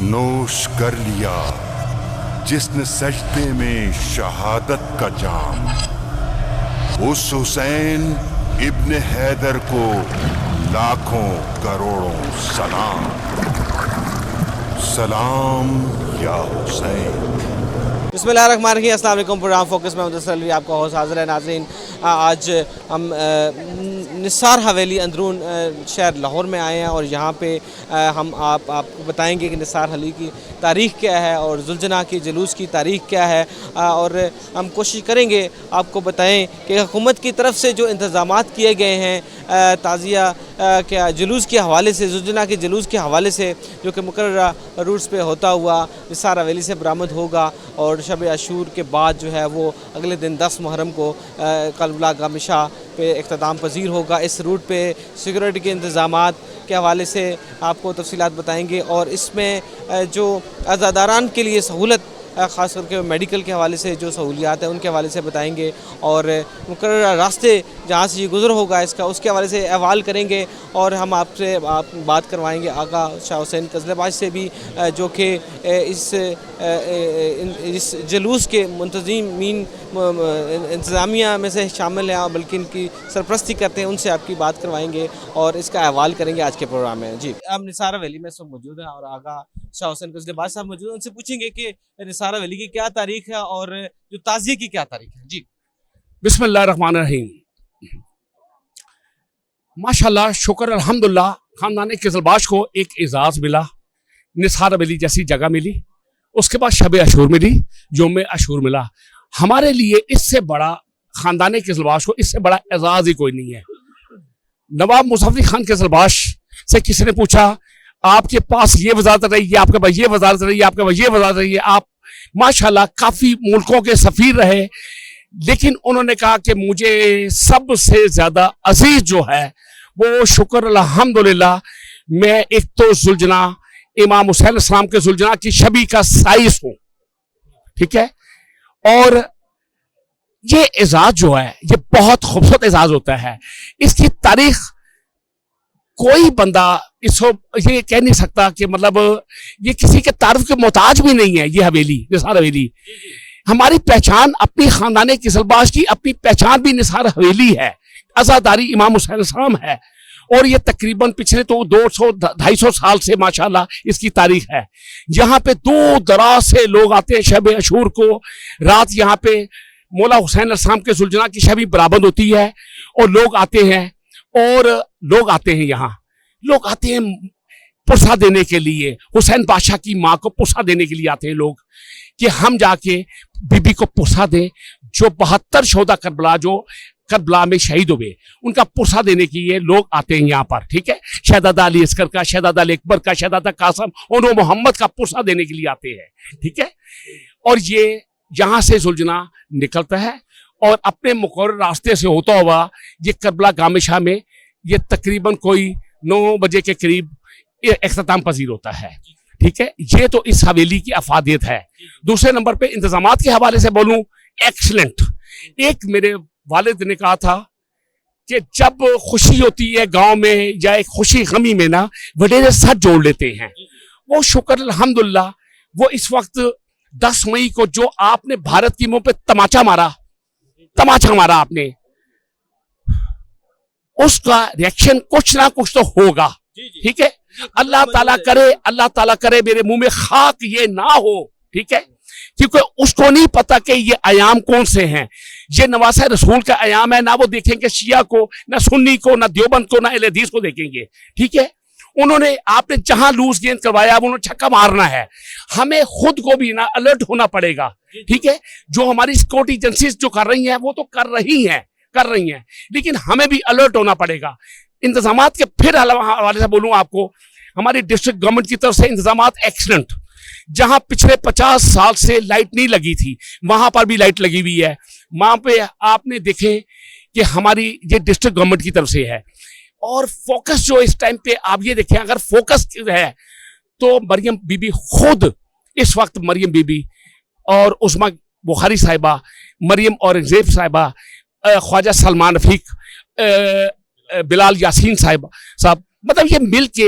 نوش کر لیا جس نے سجدے میں شہادت کا جام، اس حسین ابن حیدر کو لاکھوں کروڑوں سلام، سلام یا حسین۔ بسم اللہ الرحمن الرحیم۔ السلام علیکم۔ پروگرام فوکس میں مدثر علوی آپ کا ہوسٹ حاضر ہے۔ ناظرین، آج ہم نثار حویلی اندرون شہر لاہور میں آئے ہیں اور یہاں پہ ہم آپ کو بتائیں گے کہ نثار حویلی کی تاریخ کیا ہے اور ذوالجناح کے جلوس کی تاریخ کیا ہے، اور ہم کوشش کریں گے آپ کو بتائیں کہ حکومت کی طرف سے جو انتظامات کیے گئے ہیں تعزیہ کے جلوس کے حوالے سے، ذوالجناح کے جلوس کے حوالے سے، جو کہ مقررہ روٹس پہ ہوتا ہوا نثار حویلی سے برآمد ہوگا اور شب عاشور کے بعد جو ہے وہ اگلے دن 10 محرم کو کربلا گام شاہ پہ اختتام پذیر ہوگا۔ اس روٹ پہ سیکورٹی کے انتظامات کے حوالے سے آپ کو تفصیلات بتائیں گے، اور اس میں جو عزاداران کے لیے سہولت، خاص کر کے میڈیکل کے حوالے سے جو سہولیات ہیں ان کے حوالے سے بتائیں گے، اور مقررہ راستے جہاں سے یہ گزر ہوگا اس کے حوالے سے احوال کریں گے، اور ہم آپ سے بات کروائیں گے آقا شاہ حسین قزلباش سے بھی، جو کہ اس جلوس کے منتظمین انتظامیہ میں سے شامل ہیں، بلکہ ان کی سرپرستی کرتے ہیں، ان سے آپ کی بات کروائیں گے اور اس کا احوال کریں گے آج کے پروگرام میں۔ جی، ہم نثار حویلی میں سب موجود ہیں اور آقا شاہ حسین قزلباش صاحب موجود ہیں، ان سے پوچھیں گے کہ نثار حویلی کی کیا تاریخ ہے اور جو تعزیے کی کیا تاریخ ہے۔ جی، بسم اللہ الرحمن الرحیم۔ ماشاءاللہ، شکر الحمدللہ، خاندان قزلباش کو ایک اعزاز ملا، نثار حویلی جیسی جگہ ملی، اس کے بعد شب عاشور ملی، یوم عاشور ملا۔ ہمارے لیے اس سے بڑا، خاندان قزلباش کو اس سے بڑا اعزاز ہی کوئی نہیں ہے۔ نواب مظفر علی خان قزلباش سے کسی نے پوچھا آپ کے پاس یہ وزارت رہی ہے، آپ کے پاس یہ وزارت رہی ہے، آپ کے پاس یہ وزارت رہی ہے، آپ ماشاءاللہ کافی ملکوں کے سفیر رہے، لیکن انہوں نے کہا کہ مجھے سب سے زیادہ عزیز جو ہے وہ شکر الحمدللہ میں ایک تو ذوالجناح امام حسین علیہ السلام کے ذوالجناح کی شبیہ کا سائس ہوں، ٹھیک ہے۔ اور یہ اعزاز جو ہے یہ بہت خوبصورت اعزاز ہوتا ہے۔ اس کی تاریخ کوئی بندہ اس کو یہ کہہ نہیں سکتا کہ مطلب یہ کسی کے تعارف کے محتاج بھی نہیں ہے۔ یہ حویلی، نثار حویلی، ہماری پہچان اپنی خاندان قزلباش کی اپنی پہچان بھی نثار حویلی ہے، عزاداری امام حسین علیہ السلام ہے، اور یہ تقریباً پچھلے تو 200-250 سال سے ماشاءاللہ اس کی تاریخ ہے۔ یہاں پہ دور دراز سے لوگ آتے ہیں شب عاشور کو، رات یہاں پہ مولا حسین علیہ السلام کے ذوالجناح کی شبیہ برآمد ہوتی ہے، اور لوگ آتے ہیں یہاں لوگ آتے ہیں پرسہ دینے کے لیے، حسین بادشاہ کی ماں کو پرسہ دینے کے لیے آتے ہیں لوگ، کہ ہم جا کے بی بی کو پرسہ دیں، جو 72 شہداء کربلا میں شہید ہوئے، ان کا پرسہ دینے کے لیے لوگ آتے ہیں یہاں پر، ٹھیک ہے۔ شہزادہ علی اصغر کا، شہزادہ علی اکبر کا، شہزادہ قاسم اور محمد کا پرسہ دینے کے لیے آتے ہیں، ٹھیک ہے۔ اور یہ یہاں سے ذوالجناح نکلتا ہے اور اپنے مقرر راستے سے ہوتا ہوا یہ کربلا گام شاہ میں یہ تقریباً کوئی 9 بجے کے قریب اختتام پذیر ہوتا ہے، ٹھیک ہے۔ یہ تو اس حویلی کی افادیت ہے۔ دوسرے نمبر پہ انتظامات کے حوالے سے بولوں، ایکسلنٹ۔ ایک میرے والد نے کہا تھا کہ جب خوشی ہوتی ہے گاؤں میں یا ایک خوشی غمی میں نا، وڈیرے ساتھ جوڑ لیتے ہیں۔ وہ شکر الحمدللہ، وہ اس وقت 10 مئی کو جو آپ نے بھارت کی منہ پہ تماچا مارا آپ نے، اس کا ریاکشن کچھ نہ کچھ تو ہوگا، ٹھیک ہے۔ اللہ تعالیٰ کرے میرے منہ میں خاک یہ نہ ہو، ٹھیک ہے، کیونکہ اس کو نہیں پتا کہ یہ ایام کون سے ہیں۔ یہ نواسہ رسول کا ایام ہے، نہ وہ دیکھیں گے شیعہ کو، نہ سنی کو، نہ دیوبند کو، نہ اہل حدیث کو دیکھیں گے، ٹھیک ہے۔ آپ نے جہاں لوز گیند کروایا انہوں نے چھکا مارنا ہے۔ ہمیں خود کو بھی نا الرٹ ہونا پڑے گا، ٹھیک ہے۔ جو ہماری سیکورٹی ایجنسیز جو کر رہی ہیں وہ تو کر رہی ہیں، لیکن ہمیں بھی الرٹ ہونا پڑے گا۔ انتظامات کے پھر حوالے سے بولوں آپ کو، ہماری ڈسٹرکٹ گورنمنٹ کی طرف سے انتظامات ایکسلنٹ۔ جہاں پچھلے 50 سال سے لائٹ نہیں لگی تھی وہاں پر بھی لائٹ لگی ہوئی ہے۔ وہاں پہ آپ نے دیکھیں کہ ہماری یہ ڈسٹرکٹ گورنمنٹ کی طرف سے ہے۔ اور فوکس جو اس ٹائم پہ آپ یہ دیکھیں، اگر فوکس ہے تو مریم بی بی خود اس وقت، مریم بی بی اور عظما بخاری صاحبہ، مریم اورنگزیب صاحبہ، خواجہ سلمان رفیق، بلال یاسین صاحب، مطلب یہ مل کے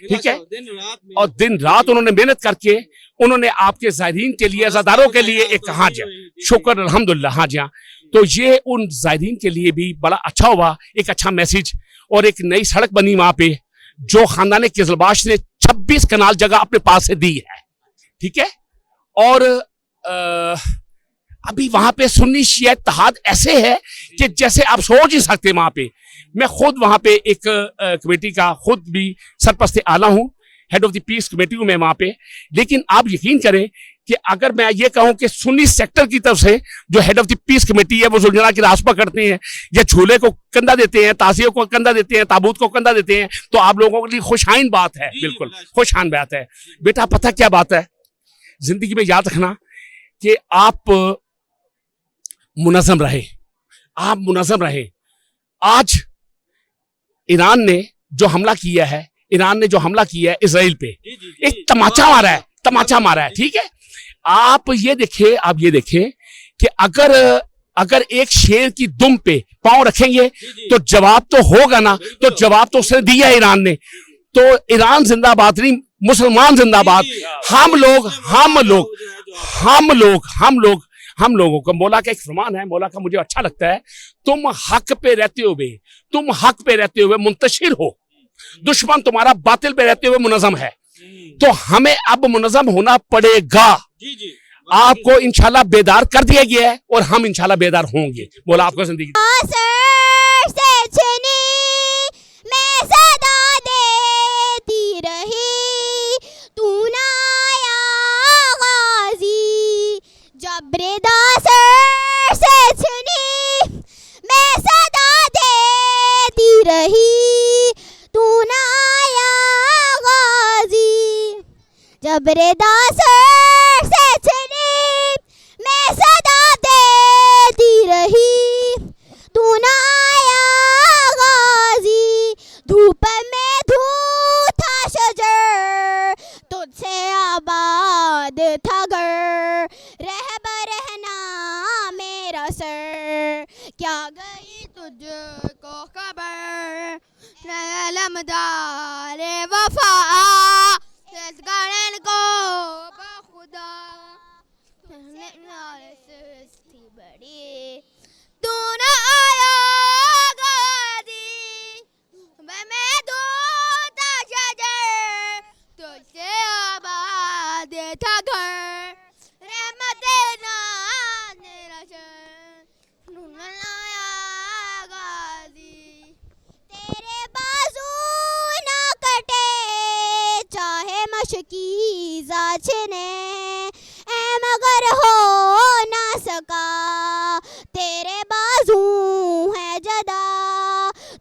ٹھیک ہے, اور دن رات انہوں نے محنت کر کے انہوں نے آپ کے زائرین کے لیے, عزاداروں کے لیے ایک, ہاں جی شکر الحمدللہ, ہاں جی ہاں, تو یہ ان زائرین کے لیے بھی بڑا اچھا ہوا, ایک اچھا میسج, اور ایک نئی سڑک بنی وہاں پہ جو خاندان قزلباش نے 26 کنال جگہ اپنے پاس سے دی ہے, ٹھیک ہے. اور ابھی وہاں پہ سنی شیعہ اتحاد ایسے ہے کہ جیسے آپ سوچ ہی سکتے. وہاں پہ میں خود وہاں پہ ایک کمیٹی کا خود بھی سرپرست اعلیٰ ہوں, head of the peace committee ہوں میں وہاں پہ, لیکن آپ یقین کریں کہ اگر میں یہ کہوں کہ سنی سیکٹر کی طرف سے جو head of the peace committee ہے وہ زلجھنا کی راس پکڑتے ہیں یا جھولے کو کندھا دیتے ہیں, تازیوں کو کندھا دیتے ہیں, تابوت کو کندھا دیتے ہیں, تو آپ لوگوں کے لیے خوشائن بات ہے, بالکل خوشائن بات ہے. بیٹا پتہ کیا بات ہے, زندگی میں یاد رکھنا کہ آپ منظم رہے, آپ منظم رہے. آج ایران نے جو حملہ کیا ہے, اسرائیل پہ ایک تماچا مارا ہے, تماچا مارا ہے, ٹھیک ہے. آپ یہ دیکھیں کہ اگر ایک شیر کی دم پہ پاؤں رکھیں گے تو جواب تو ہوگا نا, تو جواب تو اس نے دیا ایران نے. تو ایران زندہ باد نہیں, مسلمان زندہ باد. ہم لوگوں کا مولا کا ایک فرمان ہے, مولا کا مجھے اچھا لگتا ہے, تم حق پہ رہتے ہوئے منتشر ہو, دشمن تمہارا باطل پہ رہتے ہوئے منظم ہے. تو ہمیں اب منظم ہونا پڑے گا. آپ کو انشاءاللہ بیدار کر دیا گیا ہے اور ہم انشاءاللہ بیدار ہوں گے. مولا آپ کو زندگی جبریدہ سر سے چنی میں صدا دیتی رہی, تو نہ آیا غازی. دھوپ میں دھو تھا شجر, تجھ سے آباد تھا گھر. رہبر رہنا میرا سر, کیا گئی تجھ کو خبر. علمدار وفا گارن کو بخدا سستی بڑی, تو نہ آیا غازی. میں دھوتا شجر, تجھ سے آباد تھا گھر. رحمت نام میرا سر, تو نہ آیا غازی. تیرے بازو نہ کٹے چاہے مشکی زاچنے, اے مگر ہو نہ سکا تیرے بازو ہے جدا.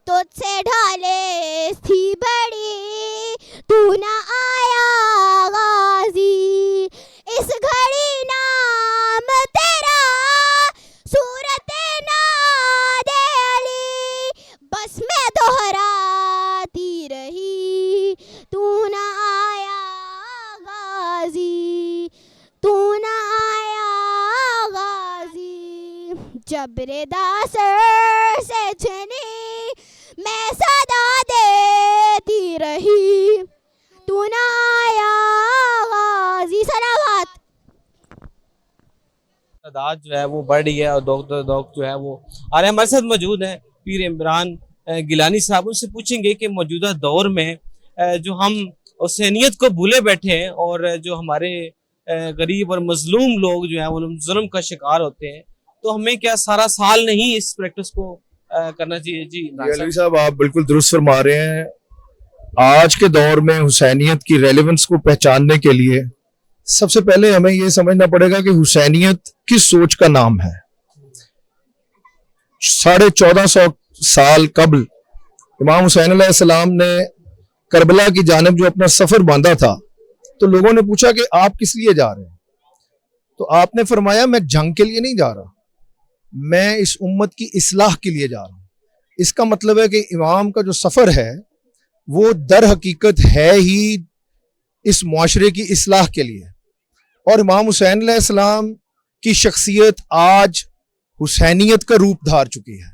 تجھ سے ڈھالے تھی بڑی, تو نہ آیا غازی. اس گھڑی نام تیرا صورت ناد علی, بس میں دہراتی رہی, تو نہ آیا غازی, تو نہ آیا غازی. جبریدہ سر سے چنی میں صدا دیتی رہی, تو نہ آیا غازی. سلامات. تعداد جو ہے وہ بڑھ رہی ہے اور دوق جو ہے وہ آ رہے ہیں. ہمارے ساتھ موجود ہیں پیر عمران گیلانی صاحب. ان سے پوچھیں گے کہ موجودہ دور میں جو ہم حسینیت کو بھولے بیٹھے ہیں اور جو ہمارے غریب اور مظلوم لوگ جو ہیں وہ ظلم کا شکار ہوتے ہیں, تو ہمیں کیا سارا سال نہیں اس پریکٹس کو کرنا چاہیے؟ جی علی صاحب آپ بالکل درست فرما رہے ہیں. آج کے دور میں حسینیت کی ریلیونس کو پہچاننے کے لیے سب سے پہلے ہمیں یہ سمجھنا پڑے گا کہ حسینیت کس سوچ کا نام ہے. 1450 سال قبل امام حسین علیہ السلام نے کربلا کی جانب جو اپنا سفر باندھا تھا, تو لوگوں نے پوچھا کہ آپ کس لیے جا رہے ہیں, تو آپ نے فرمایا میں جنگ کے لیے نہیں جا رہا, میں اس امت کی اصلاح کے لیے جا رہا ہوں. اس کا مطلب ہے کہ امام کا جو سفر ہے وہ در حقیقت ہے ہی اس معاشرے کی اصلاح کے لیے. اور امام حسین علیہ السلام کی شخصیت آج حسینیت کا روپ دھار چکی ہے,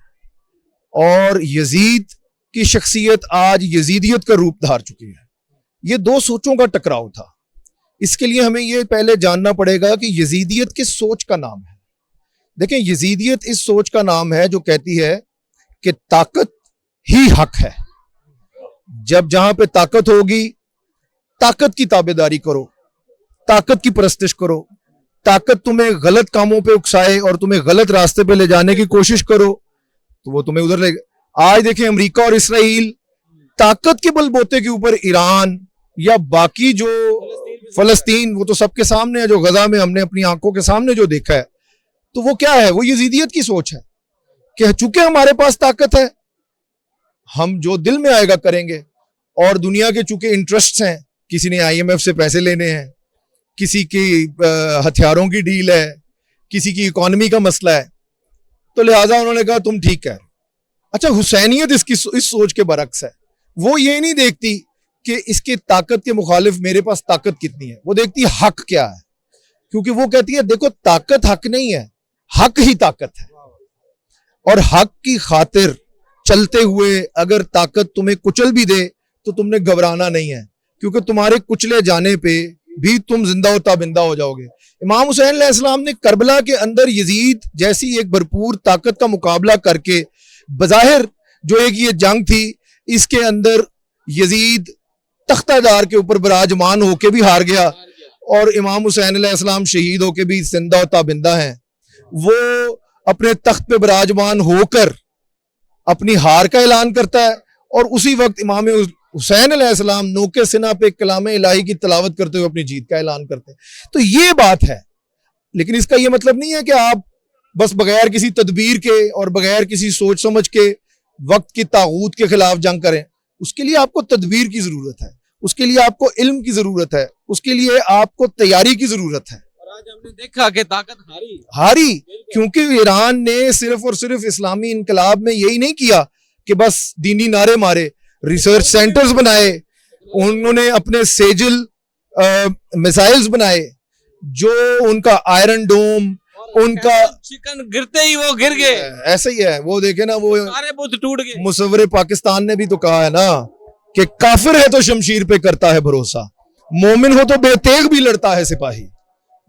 اور یزید کی شخصیت آج یزیدیت کا روپ دھار چکی ہے. یہ دو سوچوں کا ٹکراؤ تھا. اس کے لیے ہمیں یہ پہلے جاننا پڑے گا کہ یزیدیت کس سوچ کا نام ہے. دیکھیں یزیدیت اس سوچ کا نام ہے جو کہتی ہے کہ طاقت ہی حق ہے. جب جہاں پہ طاقت ہوگی طاقت کی تابعداری کرو, طاقت کی پرستش کرو. طاقت تمہیں غلط کاموں پہ اکسائے اور تمہیں غلط راستے پہ لے جانے کی کوشش کرو تو وہ تمہیں ادھر لے. آج دیکھیں امریکہ اور اسرائیل طاقت کے بل بوتے کے اوپر ایران یا باقی جو فلسطین, وہ تو سب کے سامنے ہے, جو غزہ میں ہم نے اپنی آنکھوں کے سامنے جو دیکھا ہے, تو وہ کیا ہے, وہ یزیدیت کی سوچ ہے کہ چونکہ ہمارے پاس طاقت ہے ہم جو دل میں آئے گا کریں گے. اور دنیا کے چونکہ انٹرسٹس ہیں, کسی نے IMF سے پیسے لینے ہیں, کسی کی ہتھیاروں کی ڈیل ہے, کسی کی اکانومی کا مسئلہ ہے, تو لہٰذا انہوں نے کہا تم ٹھیک ہے. اچھا حسینیت اس سوچ کے برعکس ہے. وہ یہ نہیں دیکھتی کہ اس کی طاقت کے مخالف میرے پاس طاقت کتنی ہے, وہ دیکھتی حق کیا ہے. کیونکہ وہ کہتی ہے دیکھو طاقت حق نہیں ہے, حق ہی طاقت ہے. اور حق کی خاطر چلتے ہوئے اگر طاقت تمہیں کچل بھی دے تو تم نے گھبرانا نہیں ہے, کیونکہ تمہارے کچلے جانے پہ بھی تم زندہ و تابندہ ہو جاؤ گے. امام حسین علیہ السلام نے کربلا کے اندر یزید جیسی ایک بھرپور طاقت کا مقابلہ کر کے, بظاہر جو ایک یہ جنگ تھی اس کے اندر یزید تختہ دار کے اوپر براجمان ہو کے بھی ہار گیا اور امام حسین علیہ السلام شہید ہو کے بھی زندہ و تابندہ ہیں. وہ اپنے تخت پہ براجمان ہو کر اپنی ہار کا اعلان کرتا ہے اور اسی وقت امام حسین علیہ السلام نوکے سنا پہ کلام الہی کی تلاوت کرتے ہوئے اپنی جیت کا اعلان کرتے ہیں. تو یہ بات ہے, لیکن اس کا یہ مطلب نہیں ہے کہ آپ بس بغیر کسی تدبیر کے اور بغیر کسی سوچ سمجھ کے وقت کی طاغوت کے خلاف جنگ کریں. اس کے لیے آپ کو تدبیر کی ضرورت ہے, اس کے لیے آپ کو علم کی ضرورت ہے, اس کے لیے آپ کو تیاری کی ضرورت ہے. اور آج ہم نے دیکھا کہ طاقت ہاری کیونکہ ایران نے صرف اور صرف اسلامی انقلاب میں یہی نہیں کیا کہ بس دینی نعرے مارے, ریسرچ سینٹرز بنائے, انہوں نے اپنے سیجل میزائلز بنائے, جو ان کا آئرن ڈوم, ان کا چکن گرتے ہی وہ گر گئے. ایسا ہی ہے. وہ دیکھیں نا, وہ سارے بت ٹوٹ گئے. مصور پاکستان نے بھی تو کہا ہے نا کہ کافر ہے تو شمشیر پہ کرتا ہے بھروسہ, مومن ہو تو بے تیغ بھی لڑتا ہے سپاہی.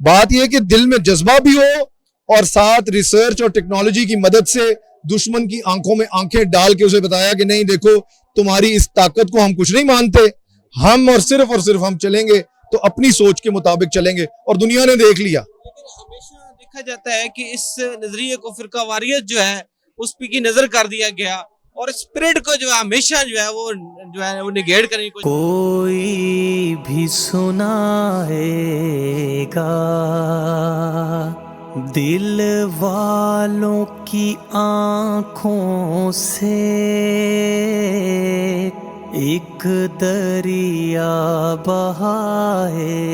بات یہ کہ دل میں جذبہ بھی ہو اور ساتھ ریسرچ اور ٹیکنالوجی کی مدد سے دشمن کی آنکھوں میں آنکھیں ڈال کے اسے بتایا کہ نہیں دیکھو تمہاری اس طاقت کو ہم کچھ نہیں مانتے, ہم اور صرف ہم چلیں گے تو اپنی سوچ کے مطابق چلیں گے. اور دنیا نے دیکھ لیا. لیکن ہمیشہ دیکھا جاتا ہے کہ اس نظریے کو فرقہ واریت جو ہے اس پہ کی نظر کر دیا گیا اور اسپرٹ کو جو ہے ہمیشہ جو ہے وہ نگیٹ کرنے کی کوئی بھی سنائے گا دل والوں کی آنکھوں سے ایک دریا بہائے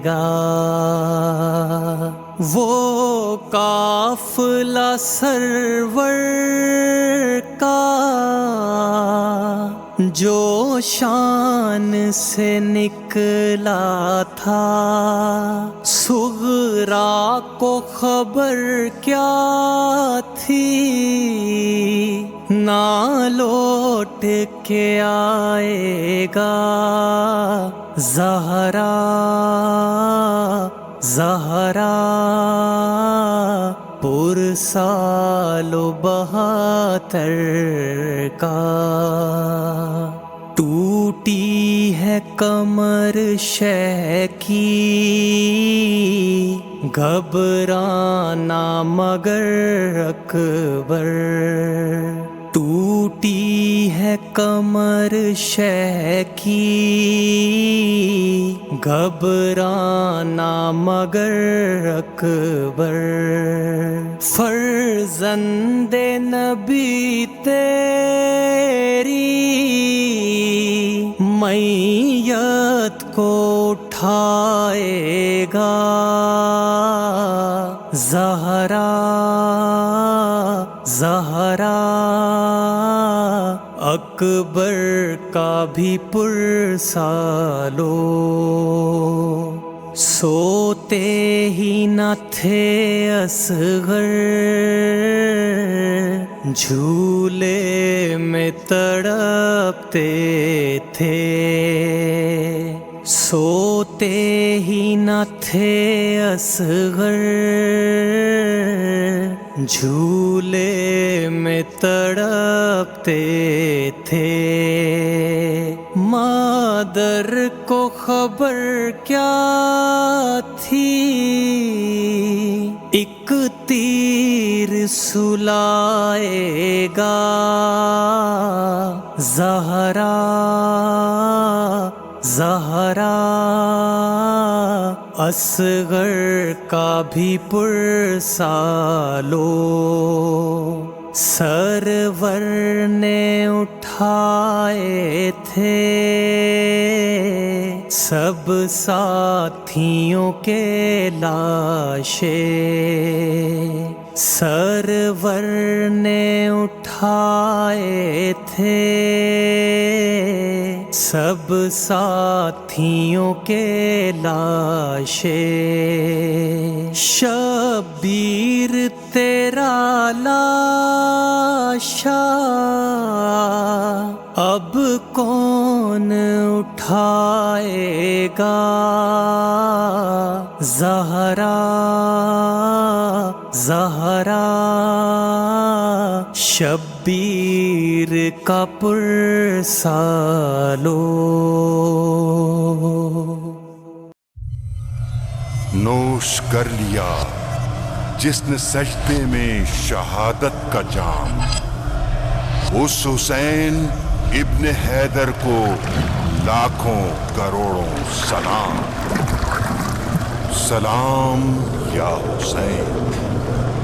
گا. وہ قافلہ سرور کا جو شان سے نکلا تھا, صغرا کو خبر کیا تھی, نہ لوٹ کے آئے گا زہرا پرسال و 72 کا. ٹوٹی ہے کمر شہ کی گھبرانا مگر اکبر, ٹوٹی ہے کمر شہ کی گھبرانا مگر اکبر. فرزند نبی تیری میت کو اٹھائے گا زہرا اکبر کا بھی پرسالو. سوتے ہی نہ تھے اصغر, جھولے میں تڑپتے تھے, سوتے ہی نہ تھے اصغر جھولے میں تڑپتے تھے مادر کو خبر کیا تھی ایک تیر سلائے گا زہرا زہرا اصغر کا بھی پرسالو سرور نے اٹھائے تھے سب ساتھیوں کے لاشیں سرور نے اٹھائے تھے سب ساتھیوں کے لاشیں شبیر تیرا لاشا اب کون اٹھائے گا زہرا زہرا شبیر کا پرسالو نوش کر لیا جس نے سجدے میں شہادت کا جام اس حسین ابن حیدر کو لاکھوں کروڑوں سلام سلام یا حسین